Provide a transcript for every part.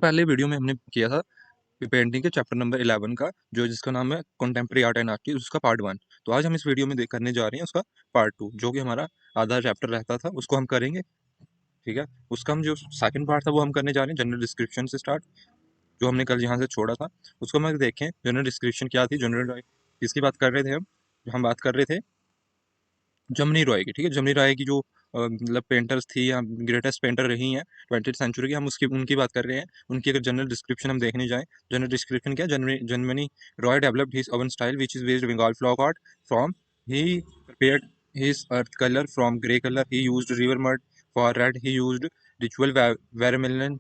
पहले वीडियो में हमने किया था पेंटिंग के चैप्टर नंबर 11 का, जो जिसका नाम है कंटेम्प्रेरी आर्ट एंड आर्ट, उसका पार्ट 1। तो आज हम इस वीडियो में करने जा रहे हैं उसका पार्ट 2, जो कि हमारा आधा चैप्टर रहता था, उसको हम करेंगे। ठीक है। उसका हम जो सेकंड पार्ट था वो हम करने जा रहे हैं जनरल डिस्क्रिप्शन से स्टार्ट, जो हमने कल यहाँ से छोड़ा था। उसको हम देखें जनरल डिस्क्रिप्शन क्या थी। जनरल किसकी बात कर रहे थे हम बात कर रहे थे जमनी रॉय की। ठीक है, जमनी रॉय की जो मतलब पेंटर्स थी या ग्रेटेस्ट पेंटर रही हैं 20th सेंचुरी की, हम उसकी उनकी बात कर रहे हैं। उनकी अगर जनरल डिस्क्रिप्शन हम देखने जाएं, जनरल डिस्क्रिप्शन क्या, Jamini Roy developed his own style which is based Bengal folk art from he prepared his earth color from gray color, he used river mud for red, he used ritual vermilion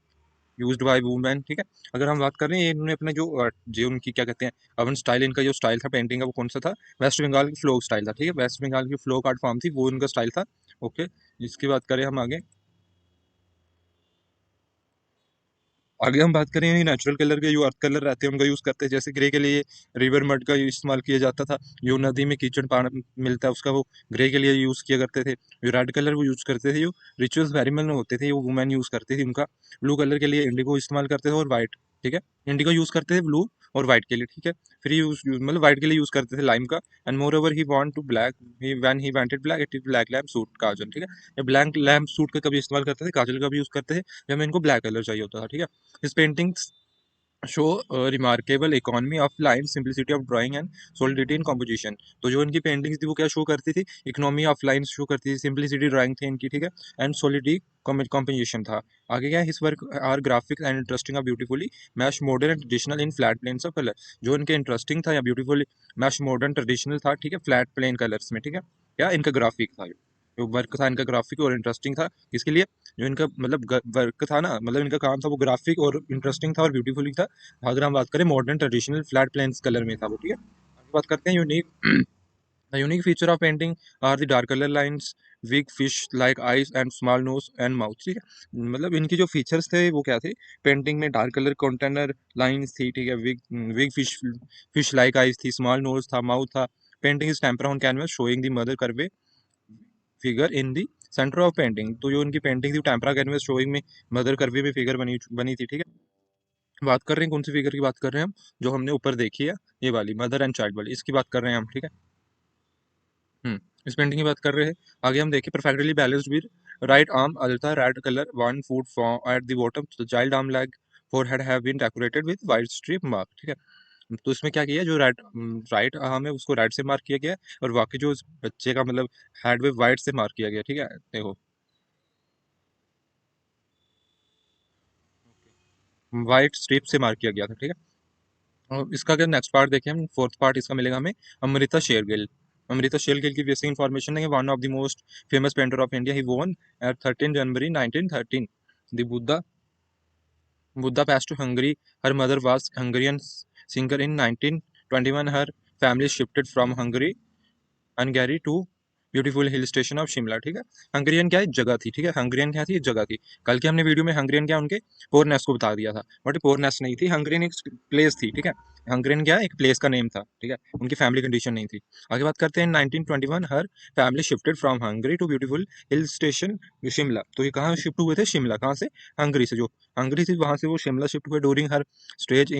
used by women. ठीक है। अगर हम बात कर रहे हैं इन्होंने अपने जो उनकी क्या कहते हैं अवन स्टाइल, इनका जो स्टाइल था पेंटिंग का वो कौन सा था, वेस्ट बंगाल की फ्लोक स्टाइल था। ठीक है, वेस्ट बंगाल की फ्लोक आर्ट फॉर्म थी, वो इनका स्टाइल था। ओके, इसकी बात करें हम आगे आगे हम बात करें नेचुरल कलर के जो अर्थ कलर रहते हैं उनका यूज़ करते हैं। जैसे ग्रे के लिए रिवर मड का इस्तेमाल किया जाता था, जो नदी में कीचड़ पानी मिलता है उसका वो ग्रे के लिए यूज़ किया करते थे। जो रेड कलर वो यूज़ करते थे, जो रिचुअल्स वेरिमल होते थे वो वुमेन यूज़ करती थी उनका। ब्लू कलर के लिए इंडिगो इस्तेमाल करते थे और वाइट। ठीक है, इंडिगो यूज़ करते थे ब्लू और वाइट के लिए। ठीक है, फिर मतलब वाइट के लिए यूज़ करते थे लाइम का। And moreover he want to black, he when he wanted black it is black lamp soot kajal. ठीक है, ये ब्लैक लैम्प सूट का कभी इस्तेमाल करते थे, काजल का भी यूज़ करते थे जब हमें इनको ब्लैक कलर चाहिए होता था। ठीक है, his paintings show a remarkable economy of line, simplicity of drawing and solidity in composition। तो जो इनकी पेंटिंग्स थी वो क्या शो करती थी, इकोनॉमी ऑफ लाइन शो करती थी, सिंपलिसिटी ड्राइंग थी इनकी। ठीक है, एंड सॉलिडिटी कॉम्पोजिशन था। आगे क्या है, his work are graphic and interesting और beautifully mash modern and traditional in flat planes of colour. जो इनके इंटरेस्टिंग था या ब्यूटीफुली मैश मॉडर्न ट्रेडिशनल था। ठीक है, फ्लैट प्लेन कलर्स में। ठीक है, क्या इनका ग्राफिक था, जो वर्क था इनका ग्राफिक और इंटरेस्टिंग था। इसके लिए जो इनका मतलब वर्क था ना, मतलब इनका काम था वो ग्राफिक और इंटरेस्टिंग था और ब्यूटीफुली था। अगर हम बात करें modern traditional flat planes colour में था वो। ठीक है, आगे बात करते हैं unique the unique feature of painting are the dark colour lines, big fish like eyes and small nose and mouth. ठीक है, मतलब इनकी जो फीचर्स थे वो क्या थे, पेंटिंग में डार्क कलर कंटेनर लाइंस थी। ठीक है, big big fish like eyes थी, स्मॉल नोज था, माउथ था। Painting is tempera on canvas showing the mother curvy figure in the centre of painting. तो जो उनकी पेंटिंग थी टेम्परा कैनवस शोइंग में मदर कर्वे में फिगर बनी बनी थी। ठीक है, बात कर रहे हैं कौन सी फिगर की बात कर रहे हैं हम, जो हमने ऊपर देखी है ये वाली मदर एंड चाइल्ड वाली, इसकी बात कर रहे हैं हम। ठीक है, इस पेंटिंग की बात कर रहे हैं। आगे हम देखिए perfectly balanced with right arm alta red colour one foot form at the bottom, the child arm leg forehead have been decorated with white strip mark. ठीक है, तो इसमें क्या किया, जो राइट आर्म है उसको रेड से मार्क किया गया है और बाकी जो इस बच्चे का मतलब हेड में वाइट से मार्क किया गया। ठीक है, देखो वाइट स्ट्रिप से मार्क किया गया था। ठीक है, और इसका अगर नेक्स्ट पार्ट देखें हम, फोर्थ पार्ट इसका मिलेगा हमें अमृता शेरगिल। अमृता शेरगिल की बेसिक इन्फॉर्मेशन है, one of the most famous painter of India, he won at 13 January 1913 the बुद्धा passed to Hungary. Her mother was Hungarian singer in 1921. Her family shifted from Hungary to beautiful hill station of Shimla. ठीक है, Hungarian क्या है, जगह थी। ठीक है, Hungarian क्या थी, जगह थी। कल के हमने वीडियो में हंगरियन क्या उनके पोरनेस को बता दिया था, बट पोरनेस नहीं थी, हंगरियन एक प्लेस थी। ठीक है, हंगरियन क्या एक प्लेस का नेम था। ठीक है, उनकी फैमिली कंडीशन नहीं थी। आगे बात करते हैं 1921 her family shifted from Hungary to beautiful hill station Shimla. तो ये कहाँ शिफ्ट हुए थे, शिमला। कहाँ से, हंगरी से। जो हंगरी थी वहां से वो शिमला शिफ्ट हुए। During her stage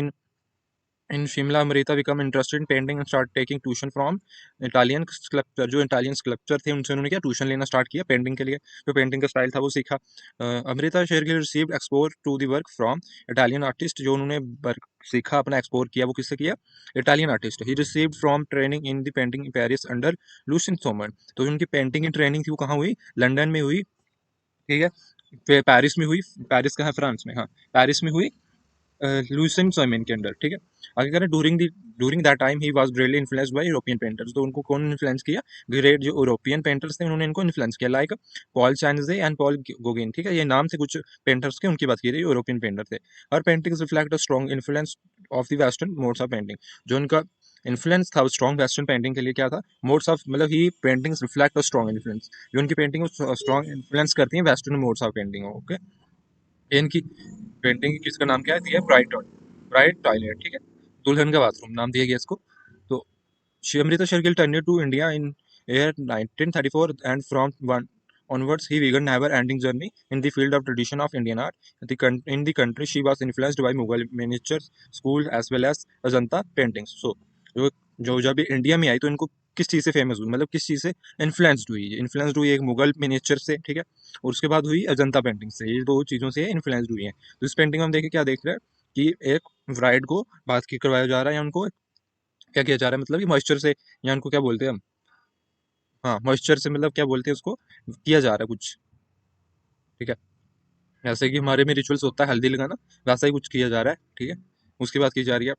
in Shimla Amrita become interested in painting and start taking tuition from Italian sculpture. जो इटालियन स्कल्पचर थे उनसे उन्होंने क्या ट्यूशन लेना स्टार्ट किया पेंटिंग के लिए। जो पेंटिंग का स्टाइल था वो सीखा। Amrita Shergil received exposure to the work from Italian artist. जो उन्होंने वर्क सीखा अपना एक्सपोर किया वो किससे किया, Italian artist. He received from training in the painting in Paris under Lucien Simon. तो उनकी पेंटिंग की ट्रेनिंग थी वो कहाँ हुई, लंदन में हुई। ठीक है, पेरिस में हुई। पेरिस कहाँ है, फ्रांस में। हाँ, पेरिस में हुई लुसेंट सोमेन के अंडर। ठीक है, आगे करें during that time he was greatly influenced by European painters. तो उनको कौन इन्फ्लुएंस किया, ग्रेट जो यूरोपियन पेंटर्स थे उन्होंने इनको इन्फ्लुएंस किया, लाइक पॉल चांजे एंड पॉल गोगिन। ठीक है, ये नाम थे कुछ पेंटर्स के, उनकी बात की रही, यूरोपियन पेंटर थे। और paintings reflect a strong influence of the western modes of painting. जो उनका इन्फ्लुएंस था स्ट्रॉन्ग वेस्टर्न पेंटिंग के लिए क्या था, मोड्स ऑफ, मतलब he paintings reflect a strong influence. जो उनकी पेंटिंग स्ट्रॉन्ग इन्फ्लुएंस करती है western modes of painting. Okay, इनकी पेंटिंग किसका नाम क्या है दिया, ब्राइट टॉयलेट। ठीक है, दुल्हन का बाथरूम नाम दिया गया इसको। तो Amrita Shergil turned to India in year 1934 and from one onwards, he began never-ending journey in the field of tradition of Indian art. In the country, she was influenced by Mughal miniatures school as well as Ajanta paintings. So, जो जो जब ये India में आई तो इनको किस चीज़ से famous हुई, मतलब किस चीज़ से इन्फ्लुएंस्ड हुई एक मुगल मिनिएचर से, ठीक है, और उसके बाद हुई अजंता पेंटिंग से। ये दो चीज़ों से इन्फ्लुएंस्ड हुई हैं। तो इस पेंटिंग में हम देखें क्या देख रहे हैं कि एक ब्राइड को बात की करवाया जा रहा है, या उनको क्या किया जा रहा है, मतलब कि मॉइस्चर से, या उनको क्या बोलते हैं हम, हाँ मॉइस्चर से, मतलब क्या बोलते हैं उसको, किया जा रहा है कुछ, ठीक है। जैसे कि हमारे में रिचुअल्स होता है हल्दी लगाना, वैसा ही कुछ किया जा रहा है, ठीक है। उसके बाद की जा रही है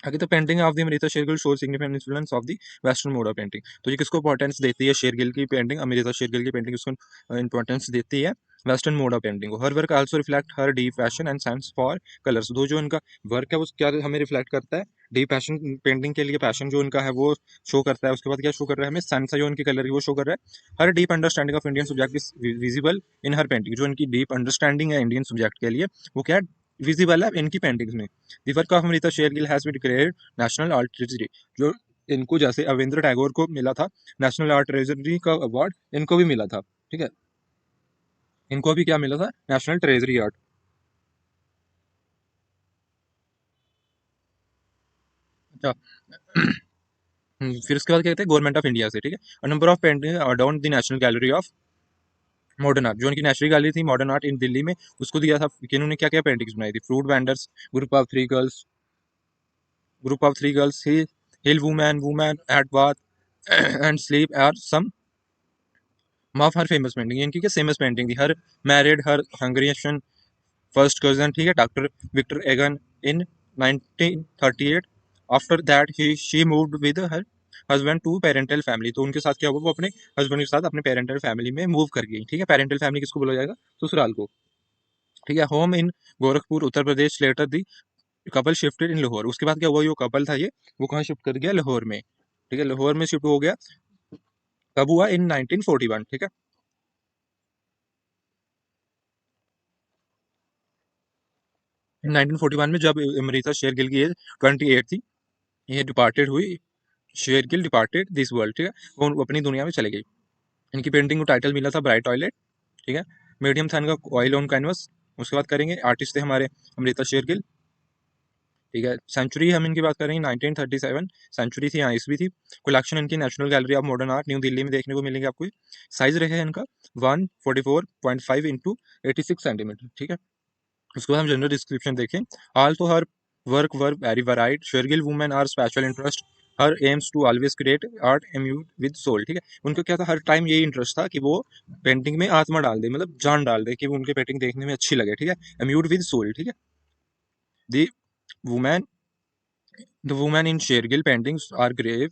आगे, तो painting of the Amrita Shergil show significant influence of the western mode of painting. तो ये किसको इंपॉर्टेंस देती है, शेरगिल की पेंटिंग, अमृता शेरगिल की पेंटिंग इसको इंपॉर्टेंस देती है वेस्टर्न मोड ऑफ पेंटिंग को। Her work also reflect her deep passion and sense for colours. दो जो इनका वर्क है वो क्या हमें रिफ्लेक्ट करता है, डीप पैशन, पेंटिंग के लिए पैशन जो इनका है वो शो करता है। उसके बाद क्या शो कर रहा है हमें, सेंस है जो इनकी कलर की वो शो कर रहा है। Her deep understanding of Indian subject is visible in her painting. जो इनकी डीप अंडरस्टैंडिंग है इंडियन सब्जेक्ट के लिए वो क्या विजिबल है इनकी पेंटिंग्स में। The work of Amrita Shergil has been declared national art treasury. जो इनको जैसे अवेंद्र टैगोर को मिला था नेशनल आर्ट ट्रेजरी का अवार्ड, इनको भी मिला था, ठीक है। इनको भी क्या मिला था, नेशनल ट्रेजरी आर्ट। अच्छा। फिर उसके बाद क्या कहते हैं, गवर्नमेंट ऑफ इंडिया से, ठीक है। Number of painting adorn the national gallery of modern art. जो उनकी नेशनल गैलरी थी मॉडर्न आर्ट इन दिल्ली में, उसको दिया था कि इन्होंने क्या क्या पेंटिंग्स बनाई थी। Fruit vendors, group of three girls, group of three girls, hill women, women at bath and sleep are some of her famous painting. इनकी क्या फेमस पेंटिंग थी, her married, her Hungarian first cousin, ठीक है, doctor Victor Egan इन 1938। After that he she moved with her husband to parental family. तो उनके साथ क्या हुआ, वो अपने हस्बैंड के साथ अपने पेरेंटल फैमिली में मूव कर गई, ठीक है। पेरेंटल फैमिली किसको बोला जाएगा, ससुराल को, ठीक है। Home in Gorakhpur Uttar Pradesh, later the couple shifted in Lahore. उसके बाद क्या हुआ, जो कपल था ये वो कहाँ शिफ्ट कर गया, लाहौर में, ठीक है, लाहौर में शिफ्ट हो गया। कब हुआ, इन 1941, ठीक है। 1941 में जब अमृता शेरगिल की एज 28 थी, ये डिपार्टेड हुई, शेरगिल डिपार्टेड दिस वर्ल्ड, ठीक है, वो अपनी दुनिया में चले गई। इनकी पेंटिंग को टाइटल मिला था ब्राइट टॉयलेट, ठीक है। मीडियम था इनका ऑयल ऑन कैनवस। उसके बाद करेंगे आर्टिस्ट थे हमारे अमृता शेरगिल, ठीक है। सेंचुरी हम इनकी बात करेंगे 1937 सेंचुरी थी, हाँ ईस्वी थी। कलेक्शन इनकी national gallery of modern art new Delhi में देखने को मिलेंगे आपको। साइज रहे इनका 144.5 इंटू 86 सेंटीमीटर, ठीक है। उसके बाद हम जनरल डिस्क्रिप्शन देखें, ऑल तो her work were very varied, Shergil women are special interest, her aims to always create art imbued with soul, ठीक है। उनको क्या था, हर टाइम यही इंटरेस्ट था कि वो पेंटिंग में आत्मा डाल दे, मतलब जान डाल दे, कि वो उनके पेंटिंग देखने में अच्छी लगे, ठीक है। इम्यूड विद सोल, ठीक है। The women the women in Shergil paintings are grave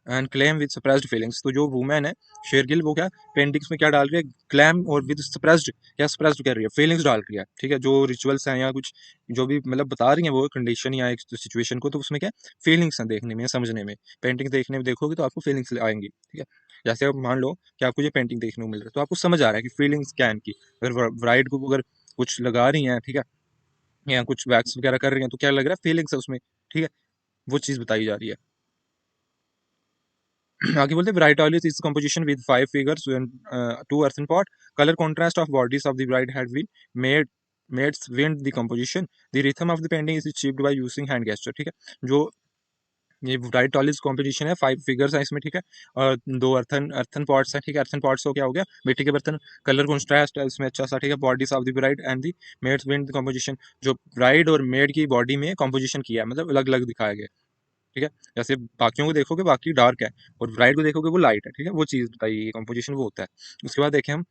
and calm with suppressed feelings. तो जो वुमेन है शेरगिल वो क्या पेंटिंग्स में क्या डाल रही है, क्लैम और विद सप्रेस्ड, क्या सप्रेस्ड कर रही है, फीलिंग्स डाल रही है, ठीक है। जो रिचुअल्स हैं या कुछ जो भी मतलब बता रही हैं वो कंडीशन या एक सिचुएशन को, तो उसमें क्या फीलिंग्स हैं देखने में, समझने में। पेंटिंग देखने में देखोगे तो आपको फीलिंग्स आएंगी, ठीक है। जैसे आप मान लो कि आपको ये पेंटिंग देखने को मिल रहा है तो आपको समझ आ रहा है कि फीलिंग्स क्या है इनकी। अगर ब्राइड को अगर कुछ लगा रही हैं, ठीक है, या कुछ वैक्स वगैरह कर रही हैं तो क्या लग रहा है, फीलिंग्स है उसमें, ठीक है, वो चीज़ बताई जा रही है। आगे बोलते हैं bright oil is composition with 5 figures, two earthen pot, colour contrast of bodies of the bride had been made maids wind the composition, the rhythm of the painting is achieved by using hand gesture, ठीक है। जो ये bright oil competition है, 5 figures हैं इसमें, ठीक है। और दो अर्थन अर्थन पॉट्स हैं, ठीक है। अर्थन पॉट्स हो क्या हो गया, मिट्टी के बर्तन, कलर कॉन्ट्रास्ट है इसमें अच्छा सा, ठीक है। Bodies of the bride and the maids wind the composition, जो ब्राइड और मेड की बॉडी में कंपोजिशन किया है, मतलब अलग अलग दिखाया गया, ठीक है। जैसे बाकियों को देखोगे बाकी डार्क है और ब्राइट को देखोगे वो लाइट है, ठीक है, वो चीज़ बताइए कंपोजिशन वो होता है। उसके बाद देखें हम,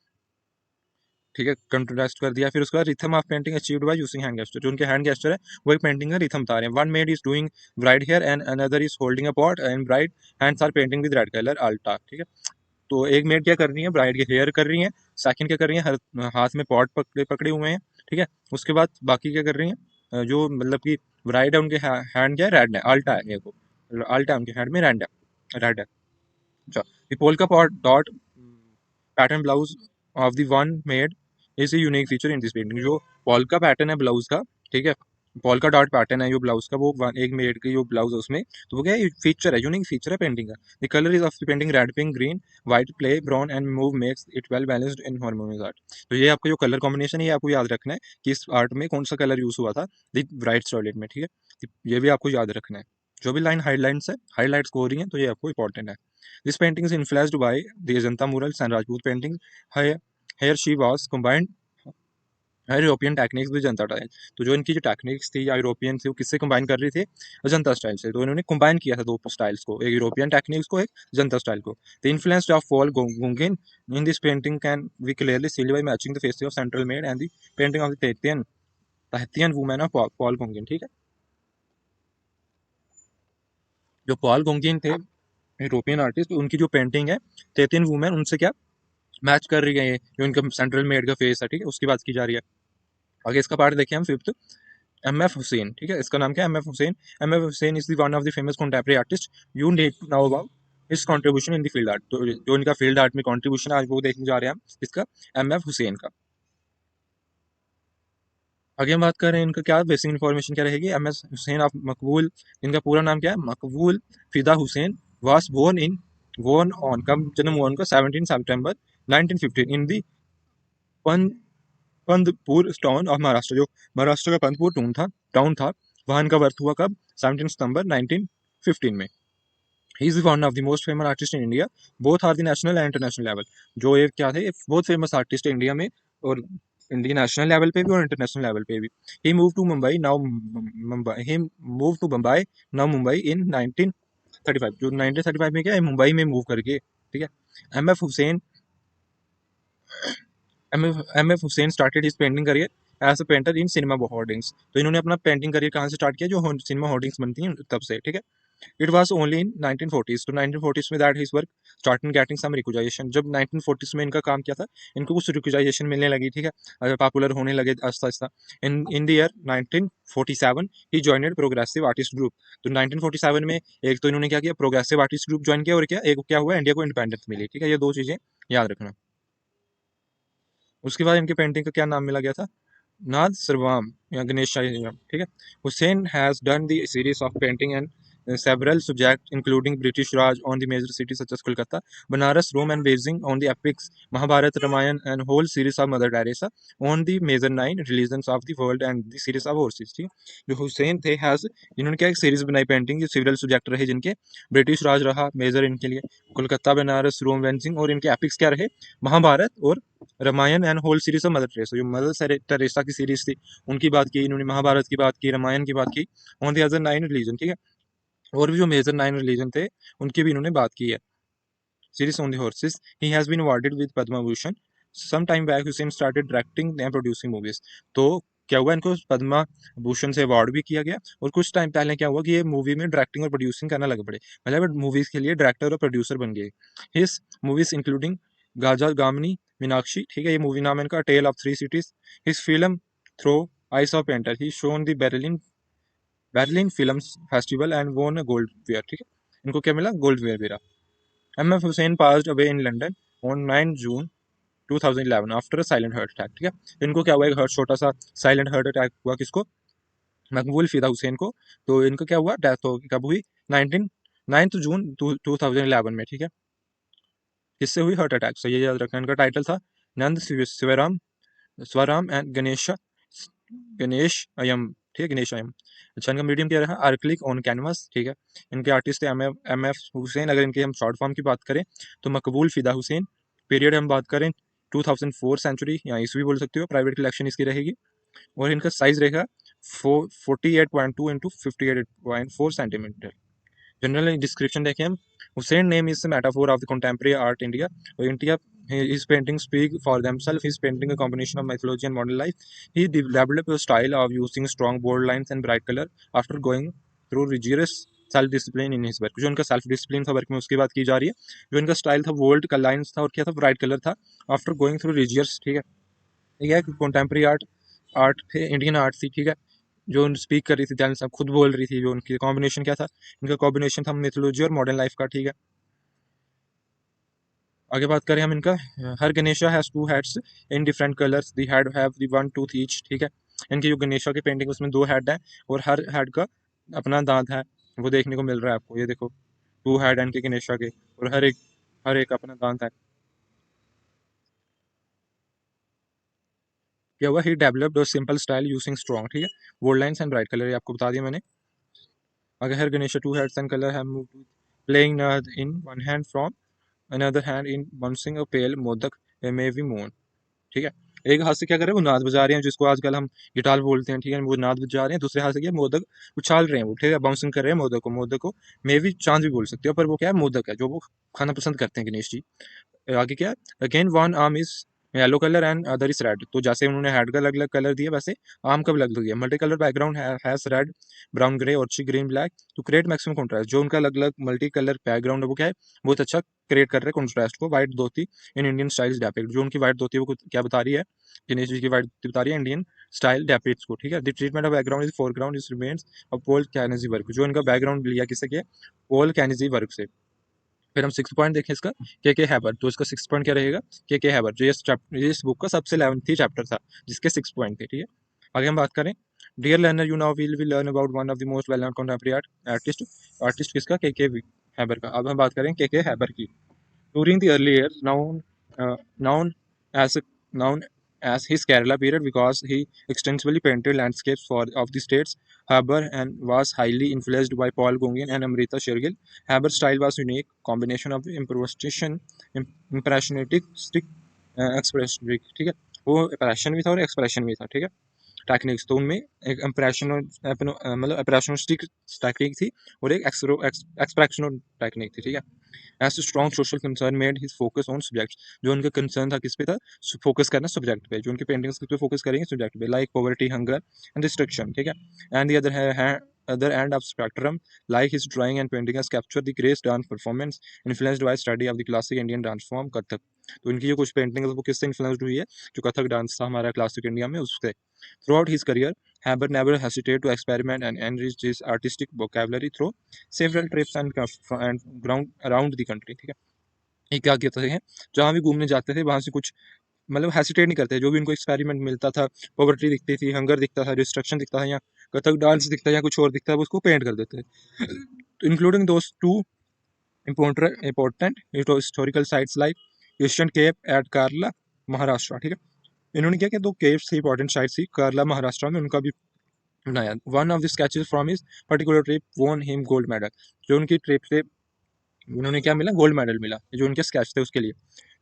ठीक है, कंट्रास्ट कर दिया। फिर उसके बाद rhythm of painting achieved by using hand gesture, जो उनके हैंड गेस्चर है वो एक पेंटिंग का रिथम बता रहे हैं। One maid is doing bride hair and another is holding a pot and bride hands are painting with red colour alta, ठीक है। तो एक मेड क्या कर रही है, ब्राइड के हेयर कर रही है, सेकंड क्या कर रही है, हाथ में पॉट पकड़े पकड़े हुए हैं, ठीक है। उसके बाद बाकी क्या कर रही है, जो मतलब कि ब्राइड है उनके हैंड क्या है, रेड है, अल्टा है, देखो अल्टा है उनके हैंड में, रेड है। अच्छा, the polka dot pattern blouse of the one made is a unique feature in this painting। जो पोल्का पैटर्न है ब्लाउज का, ठीक है, पॉल का डॉट पैटर्न है जो ब्लाउज का, वो एक मेड की जो ब्लाउज है उसमें, तो वो क्या है, फीचर है, यूनिक फीचर है पेंटिंग का। The colour is of the painting red, pink, green, white, play brown and move makes it well balanced in harmonious art. तो ये आपका जो कलर कॉम्बिनेशन है ये आपको याद रखना है कि इस आर्ट में कौन सा कलर यूज हुआ था द ब्राइट सॉलिड में, ठीक है। ये भी आपको याद रखना है। जो भी लाइन हाइलाइट्स है, हाइलाइट्स हो रही हैं, तो ये आपको इंपॉर्टेंट है। This painting is influenced by the Ajanta murals and Rajput painting. Here she was combined European techniques भी जनता स्टाइल। तो जो इनकी जो टेक्निक्स थी या यूरोपियन थी वो किससे कंबाइन कर रही थी, अजंता स्टाइल से। तो इन्होंने कंबाइन किया था दो स्टाइल्स को, एक यूरोपियन टेक्निक्स को, एक जनता स्टाइल को। The influence of Paul Gauguin in this painting can we clearly see by matching the face of central maid and the painting of the Tahitian women of Paul Gauguin, ठीक है। जो Paul गुंगिन थे European artist, उनकी जो painting है तैतियन women, उनसे क्या match कर रही है ये, जो इनका सेंट्रल मेड का फेस है, ठीक है, उसकी बात की जा रही है। आगे इसका पार्ट देखिए हम, फिफ्थ, एम एफ हुसैन, ठीक है, इसका नाम क्या है, M F Hussain. M F Hussain is the one of the famous contemporary artist, you need to know about his contribution in the field art. तो जो इनका फील्ड आर्ट में कंट्रीब्यूशन आज वो देखने जा रहे हैं हम, इसका, एम एफ हुसैन का। आगे हम बात कर रहे हैं इनका क्या बेसिक इन्फॉर्मेशन क्या रहेगी, एम एस हुसैन ऑफ मकबूल। इनका पूरा नाम क्या है, मकबूल फिदा हुसैन। वास बोर्न ऑन, कब जन्म हुआ उनका, 17 सितंबर 1915 इन दी पंदपुर टाउन ऑफ महाराष्ट्र। जो महाराष्ट्र का पंदपुर टाउन था, वहाँ इनका बर्थ हुआ कब, 17 सितंबर 1915 में। He is one of the most famous artist in India, both are the national and international level. जो ये क्या थे, बहुत फेमस आर्टिस्ट है इंडिया में, और इंडिया नेशनल लेवल पे भी और इंटरनेशनल लेवल पे भी। He move to Mumbai now Mumbai he move to Mumbai now Mumbai in 1935। जो 1935 में क्या है, मुंबई में मूव करके, ठीक है। M F Hussain M F Hussain started his painting career as a painter in cinema hoardings. तो इन्होंने अपना पेंटिंग करियर कहाँ से स्टार्ट किया, जो सिनेमा होर्डिंग्स बनती हैं तब से, ठीक है। It was only in 1940s, तो 1940s में that his work started getting some recognition. जब 1940s में इनका काम किया था, इनको कुछ रिकॉग्निशन मिलने लगी, ठीक है, पॉपुलर होने लगे आस्ता आस्ता। In the year 1947 he joined progressive artist group. तो 1947 में एक तो इन्होंने क्या किया, प्रोग्रेसिव आर्टिस्ट ग्रुप ज्वाइन किया, और क्या एक क्या हुआ, इंडिया को इंडिपेंडेंस मिली, ठीक है। ये दो चीजें याद रखना। उसके बाद इनके पेंटिंग का क्या नाम मिला गया था, नाद सर्वाम या गणेश शाही, ठीक है। Hussain has done the series of painting and several subjects including British Raj on the major cities such as Kolkata, Banaras, Rome and Beijing on the epics Mahabharat, Ramayana and whole series of Mother Teresa on the major 9 religions of the world and the series of horses, ठीक है। जो हुसैन थे has, इन्होंने क्या एक series बनाई painting, जो civil subject रहे जिनके, ब्रिटिश राज रहा मेजर इनके लिए, कोलकाता, बनारस, रोम, बेजिंग, और इनके एपिक्स क्या रहे, महाभारत और Ramayana and whole series of Mother Teresa. जो मदर टेरेसा की सीरीज थी उनकी बात की इन्होंने, महाभारत की बात की, रामायण की बात की, ऑन दी अदर 9 रिलीजन, ठीक है। और भी जो मेजर 9 रिलीजन थे उनकी भी इन्होंने बात की है। Series on the horses, he has been awarded with Padma Bhushan. Some time back Hussain started directing and producing movies. तो क्या हुआ, इनको पद्मा भूषण से अवार्ड भी किया गया, और कुछ टाइम पहले क्या हुआ कि ये मूवी में डायरेक्टिंग और प्रोड्यूसिंग करना लग पड़े, मतलब मूवीज के लिए डायरेक्टर और प्रोड्यूसर बन गए। His movies including Gaja Gamini Meenakshi, ठीक है, ये मूवी नाम है इनका, tale of three cities. His film through eyes of painter, he shown the Berlin film festival and won a gold bear, ठीक है। इनको क्या मिला, गोल्ड फेयर मिला। M F Husain passed away in London on 9 June 2011 after a silent heart attack, ठीक है। इनको क्या हुआ, एक हार्ट छोटा सा साइलेंट हार्ट अटैक हुआ, किसको, मकबूल फिदा हुसैन को। तो इनको क्या हुआ, डेथ हो कब हुई, 19 9 जून 2011 में, ठीक है। किससे हुई, हार्ट अटैक से, ये याद रखना। इनका टाइटल था नंद शिवराम स्वराम एंड गणेश अयम, ठीक है, गणेश अयम। अच्छा, इनका मीडियम क्या रहा, आर्कलिक ऑन कैनवास, ठीक है। इनके आर्टिस्ट थे एम एफ हुसैन। अगर इनके हम शॉर्ट फॉर्म की बात करें तो मकबूल फिदा हुसैन। पीरियड हम बात करें 2004 सेंचुरी या ईस्वी बोल सकते हो, प्राइवेट कलेक्शन इसकी रहेगी। और इनका साइज रहेगा 48.2 into 58.4 सेंटीमीटर। जनरल डिस्क्रिप्शन देखें हम, Hussain name is metaphor of the contemporary art India. और India, his paintings speak for themselves. His painting a combination of mythology and modern life. He developed a style of using strong bold lines and bright color after going through rigorous self discipline in his work. जो इनका self discipline था work में, उसकी बात की जा रही है। जो इनका स्टाइल था, बोल्ड का लाइन्स था, और क्या था, ब्राइट कलर था, आफ्टर गोइंग थ्रू रिजियर्स, ठीक है। ये है कंटेम्प्रेरी आर्ट, आर्ट थे, इंडियन आर्ट थी, ठीक है। जो स्पीक कर रही थी, ध्यान साहब खुद बोल रही थी, जो उनकी कॉम्बिनेशन क्या था, इनका कॉम्बिनेशन था मिथोलॉजी और मॉडर्न लाइफ का, ठीक है। आगे बात करें हम इनका, her Ganesha has two heads in different colours, the head have the one tooth each, ठीक है। इनकी जो गणेशा की पेंटिंग उसमें 2 हेड है और हर हेड का अपना दांत है, वो देखने को मिल रहा है आपको, ये देखो 2 हेड है इनके गणेशा के और हर एक अपना दांत है। क्या हुआ, ही डेवलप्ड और सिंपल स्टाइल यूजिंग स्ट्रॉन्ग, ठीक है, bold lines and bright colour, ये आपको बता दिया मैंने। अगर her Ganesha 2 heads and colour have moved playing in one hand from another hand in bouncing a pale modak may be moon, ठीक है। एक हाथ से क्या कर रहे हैं, वो नाद बजा रहे हैं, जिसको आजकल हम गिटार बोलते हैं, ठीक है, वो नाद बजा रहे हैं। दूसरे हाथ से क्या, मोदक उछाल रहे हैं वो, ठीक है, बाउंसिंग कर रहे हैं मोदक को मे भी चांद भी बोल सकते हो, पर वो क्या है, मोदक है जो वो खाना पसंद करते हैं गणेश जी। आगे क्या है, again one arm is yellow colour and other is red, तो जैसे उन्होंने हेड का अलग अलग कलर दिया वैसे आर्म का भी अलग अलग दिया। Multi colour background has red brown grey orange green black to create maximum contrast, जो उनका अलग अलग मल्टी कलर बैकग्राउंड है वो क्या है, बहुत अच्छा क्रिएट कर रहे हैं कॉन्ट्रास्ट को। White dhoti in Indian style depict, जो उनकी व्हाइट धोती है वो क्या बता रही है, गणेश जी की व्हाइट धोती बता रही है इंडियन स्टाइल डेपिक्स को, ठीक है। The treatment of background is foreground is remains of Paul कैनेजी वर्क, जो इनका बैकग्राउंड लिया किससे किया, पोल कैनेजी वर्क से। फिर हम 6 पॉइंट देखें इसका, के हैबर, तो इसका 6 पॉइंट क्या रहेगा, के हैबर, जो ये इस बुक का सबसे 11th चैप्टर था जिसके 6 पॉइंट थे, ठीक है। आगे हम बात करें, dear learner you now will learn about one of the most well known contemporary artist, artist किसका, के हैबर का। अब हम बात करें के हैबर की। During the early years, known as known as his Kerala period because he extensively painted landscapes for of the states, Haber and was highly influenced by Paul Gauguin and Amrita Shergill. Haber's style was unique combination of improvisation, impressionistic expression, ठीक है, वो impression भी था और expression भी था, ठीक है, टेक्निक्स। तो उनमें एक इम्प्रेशन मतलब इम्प्रेशनिस्टिक टेक्निक थी और एक एक्सप्रेशनल टेक्निक थी, ठीक है। As strong social concern made his focus on subject, जो उनका कंसर्न था किस पे था, फोकस करना सब्जेक्ट पे, जो उनकी पेंटिंग्स किस पे फोकस करेंगे, सब्जेक्ट पे, like poverty hunger and destruction, ठीक है। And the other end of spectrum, like his drawing and painting has captured the grace dance performance influenced by study of the classic Indian dance form Kathak. तो इनकी जो कुछ painting है वो किससे influenced हुई है, जो कथक डांस था हमारा क्लासिक इंडिया में उससे। Through out his career Haber never hesitated to experiment and enrich his artistic vocabulary through several trips and ground around the country, ठीक है। ये क्या कहते हैं, जहाँ भी घूमने जाते थे वहां से कुछ मतलब हेसिटेट नहीं करते, जो भी इनको एक्सपेरिमेंट मिलता था, पॉवर्टी दिखती थी, हंगर दिखता था, डिस्ट्रक्शन दिखता था या कथक डांस दिखता है या कुछ और दिखता है, वो उसको पेंट कर देते थे। Including those two important historical sites like eastern cape at Kerala Maharashtra, ठीक है। इन्होंने क्या किया, 2 केव्स थी इंपॉर्टेंट साइट थी केरला महाराष्ट्र में, उनका भी बनाया। One of the sketches from his particular trip वोन हिम गोल्ड मेडल, जो उनकी ट्रिप से उन्होंने क्या मिला, गोल्ड मेडल मिला, जो उनके स्केच थे उसके लिए।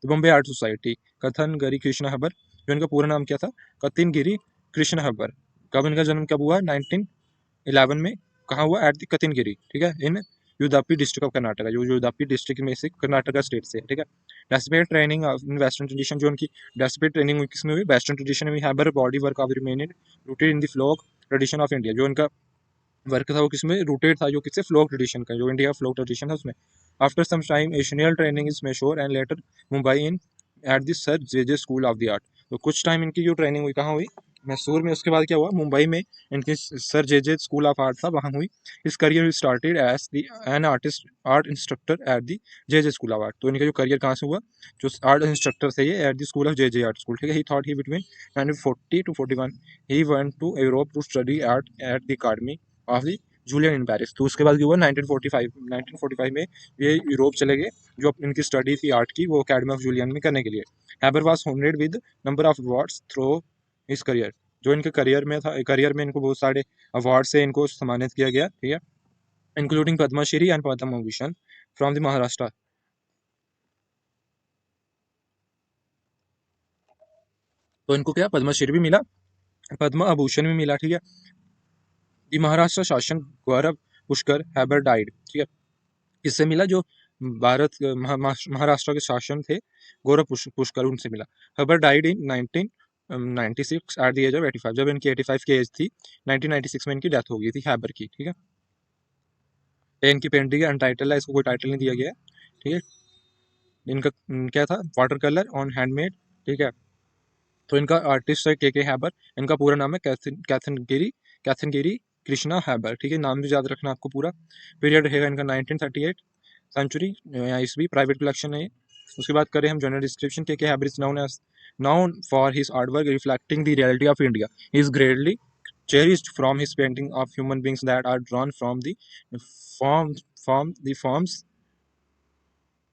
तो बॉम्बे आर्ट सोसाइटी, कथन गिरी कृष्ण हबर, जो इनका पूरा नाम क्या था, कतिन गिरी कृष्ण हबर। कब इनका जन्म कब हुआ, 1911 में। कहाँ हुआ, एट द कतिन गिरी, ठीक है, इन युदापी डिस्ट्रिक्ट ऑफ कर्नाटका, जो युदापी डिस्ट्रिक्ट में से कर्नाटका स्टेट से है, ठीक है। Despite training in western tradition, जो उनकी डेस्पेट ट्रेनिंग किसमें हुई, वेस्टर्न ट्रेडिशन में। However body work of remained rooted in the folk tradition of India, जो उनका वर्क था वो किसमें रूटेड था, जो किससे, फ्लोक ट्रेडिशन का, जो इंडिया का फ्लोक ट्रेडिशन था उसमें। After some time Asian training is Mysore and later Mumbai in at the Sir J school of the Art, तो कुछ टाइम इनकी जो ट्रेनिंग हुई कहाँ हुई, मैसूर में। उसके बाद क्या हुआ, मुंबई में इनकी sir J school of art था वहाँ हुई। His career started as the an artist art instructor at the J school of art, तो इनका जो करियर कहाँ से हुआ, जो आर्ट इंस्ट्रक्टर थे ये at the school of J art school, ठीक है। He thought he between 1940 to 41 he went to Europe to study art at the academy of the Julian in Paris, तो उसके बाद क्या हुआ, 1945 में ये यूरोप चले गए, जो इनकी स्टडी थी आर्ट की वो अकेडमी ऑफ जूलियन में करने के लिए। Hebbar was honoured with number of awards through his career, जो इनके करियर में था, करियर में इनको बहुत सारे अवार्ड से इनको सम्मानित किया गया, ठीक है, including Padmashri and Padma Bhushan from the Maharashtra. तो इनको क्या, पद्मश्री भी मिला, पद्म आभूषण भी मिला, ठीक है। द महाराष्ट्र शासन गौरव पुष्कर हैबर डाइड, ठीक है, किससे मिला, जो भारत महाराष्ट्र के शासन थे गौरव पुष्कर, उनसे मिला। Hebbar died in 1996 at the age of 85, जब इनकी 85 की एज थी, 1996 में इनकी डेथ हो गई थी हैबर की, ठीक है। इनकी पेंटिंग अनटाइटल है, इसको कोई टाइटल नहीं दिया गया है, ठीक है। इनका क्या था, वाटर कलर ऑन हैंडमेड, ठीक है। तो इनका आर्टिस्ट है के हैबर, इनका पूरा नाम है कैथन गिरी कृष्णा हैबर, ठीक है, नाम भी याद रखना आपको पूरा। पीरियड रहेगा इनका 1938 सेंचुरी या ईस्वी, प्राइवेट कलेक्शन है ये। उसके बाद करें हम जनरल डिस्क्रिप्शन, के Hebbar is known as known for his artwork reflecting the reality of India. He is greatly cherished from his painting of human beings that are drawn from the forms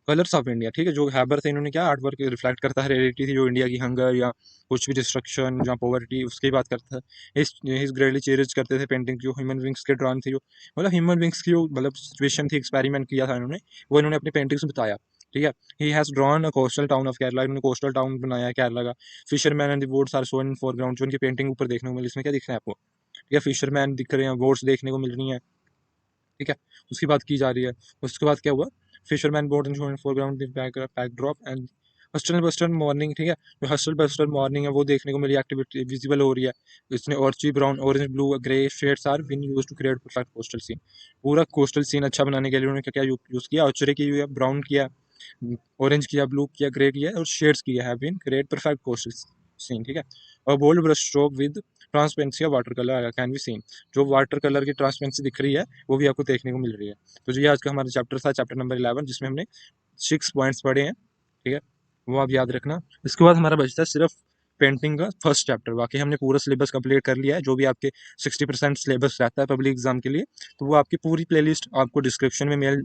colours of India. ठीक है, जो Haber थे इन्होंने क्या art work reflect करता है reality थी जो इंडिया की हंगर या कुछ भी डिस्ट्रक्शन या पॉवर्टी उसकी बात करता है। इस ग्रेडली चेरिज करते थे पेंटिंग जो ह्यूमन बींग्स के ड्रॉन थे, जो मतलब ह्यूमन बींग्स की जो मतलब सिचुएशन थी, एक्सपेरिमेंट किया था इन्होंने, वो इन्होंने अपनी पेंटिंग्स में बताया। ठीक है, he has drawn a coastal town of Kerala, इन्होंने कोस्टल टाउन बनाया है केरला का। Fisherman and the boats are shown in foreground, जो इनकी पेंटिंग ऊपर देखने को मिली, इसमें क्या दिख रहा है आपको? ठीक है, फिशरमैन दिख रहे हैं, बोट्स देखने को मिल रही हैं। ठीक है, उसकी बात की जा रही है। उसके बाद क्या हुआ, fisherman board and foreground backdrop and hostel buster morning. ठीक है, जो हस्टल बस्टर मॉर्निंग है वो देखने को मिली, एक्टिविटी विजिबल हो रही है। इसमें ऑर्ची brown orange blue grey shades are been used to create perfect coastal scene. पूरा कोस्टल सीन अच्छा बनाने के लिए उन्होंने क्या क्या यूज किया, ऑर्चरी की हुई है, ब्राउन किया, ऑरेंज किया, ब्लू किया, ग्रे किया और शेड्स किए हैं been create perfect coastal scene. ठीक है, और bold brush stroke with transparency of water colour can be seen, जो वाटर कलर की ट्रांसपेरेंसी दिख रही है वो भी आपको देखने को मिल रही है। तो जो ये आज का हमारा चैप्टर था, चैप्टर नंबर 11, जिसमें हमने 6 पॉइंट्स पढ़े हैं। ठीक है, वो आप याद रखना। इसके बाद हमारा बचता है सिर्फ पेंटिंग का फर्स्ट चैप्टर। बाकी हमने पूरा सिलेबस कंप्लीट कर लिया है, जो भी आपके 60% सिलेबस रहता है पब्लिक एग्जाम के लिए, तो वो आपकी पूरी प्लेलिस्ट आपको डिस्क्रिप्शन में मेल